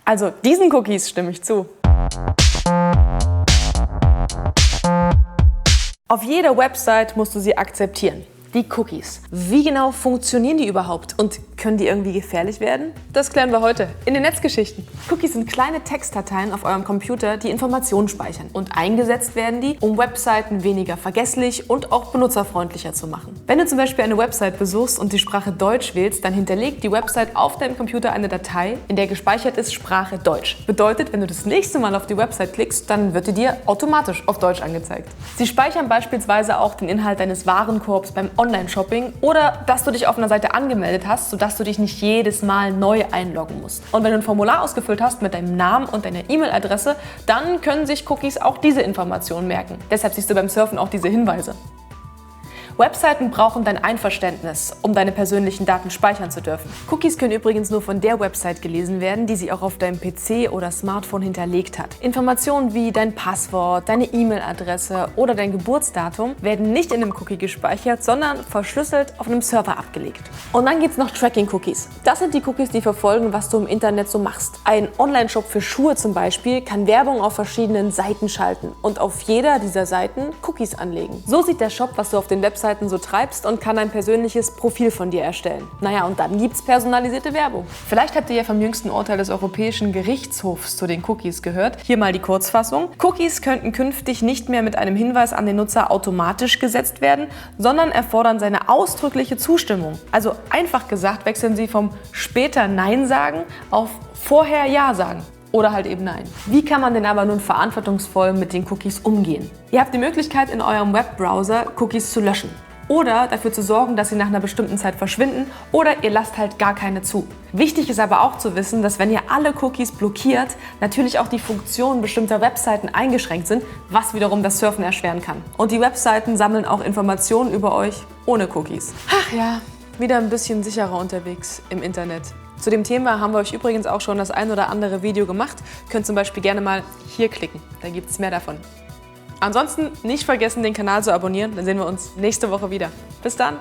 Also diesen Cookies stimme ich zu. Auf jeder Website musst du sie akzeptieren. Die Cookies. Wie genau funktionieren die überhaupt und können die irgendwie gefährlich werden? Das klären wir heute in den Netzgeschichten. Cookies sind kleine Textdateien auf eurem Computer, die Informationen speichern. Und eingesetzt werden die, um Webseiten weniger vergesslich und auch benutzerfreundlicher zu machen. Wenn du zum Beispiel eine Website besuchst und die Sprache Deutsch wählst, dann hinterlegt die Website auf deinem Computer eine Datei, in der gespeichert ist Sprache Deutsch. Bedeutet, wenn du das nächste Mal auf die Website klickst, dann wird die dir automatisch auf Deutsch angezeigt. Sie speichern beispielsweise auch den Inhalt deines Warenkorbs beim Online-Shopping oder dass du dich auf einer Seite angemeldet hast, sodass du dich nicht jedes Mal neu einloggen musst. Und wenn du ein Formular ausgefüllt hast mit deinem Namen und deiner E-Mail-Adresse, dann können sich Cookies auch diese Informationen merken. Deshalb siehst du beim Surfen auch diese Hinweise. Webseiten brauchen dein Einverständnis, um deine persönlichen Daten speichern zu dürfen. Cookies können übrigens nur von der Website gelesen werden, die sie auch auf deinem PC oder Smartphone hinterlegt hat. Informationen wie dein Passwort, deine E-Mail-Adresse oder dein Geburtsdatum werden nicht in einem Cookie gespeichert, sondern verschlüsselt auf einem Server abgelegt. Und dann gibt es noch Tracking-Cookies. Das sind die Cookies, die verfolgen, was du im Internet so machst. Ein Online-Shop für Schuhe zum Beispiel kann Werbung auf verschiedenen Seiten schalten und auf jeder dieser Seiten Cookies anlegen. So sieht der Shop, was du auf den Webseiten so treibst und kann ein persönliches Profil von dir erstellen. Naja, und dann gibt's personalisierte Werbung. Vielleicht habt ihr ja vom jüngsten Urteil des Europäischen Gerichtshofs zu den Cookies gehört. Hier mal die Kurzfassung. Cookies könnten künftig nicht mehr mit einem Hinweis an den Nutzer automatisch gesetzt werden, sondern erfordern seine ausdrückliche Zustimmung. Also einfach gesagt, wechseln sie vom später Nein sagen auf vorher Ja sagen. Oder halt eben nein. Wie kann man denn aber nun verantwortungsvoll mit den Cookies umgehen? Ihr habt die Möglichkeit, in eurem Webbrowser Cookies zu löschen. Oder dafür zu sorgen, dass sie nach einer bestimmten Zeit verschwinden, oder ihr lasst halt gar keine zu. Wichtig ist aber auch zu wissen, dass wenn ihr alle Cookies blockiert, natürlich auch die Funktionen bestimmter Webseiten eingeschränkt sind, was wiederum das Surfen erschweren kann. Und die Webseiten sammeln auch Informationen über euch ohne Cookies. Ach ja, wieder ein bisschen sicherer unterwegs im Internet. Zu dem Thema haben wir euch übrigens auch schon das ein oder andere Video gemacht. Könnt zum Beispiel gerne mal hier klicken, da gibt es mehr davon. Ansonsten nicht vergessen, den Kanal zu abonnieren, dann sehen wir uns nächste Woche wieder. Bis dann!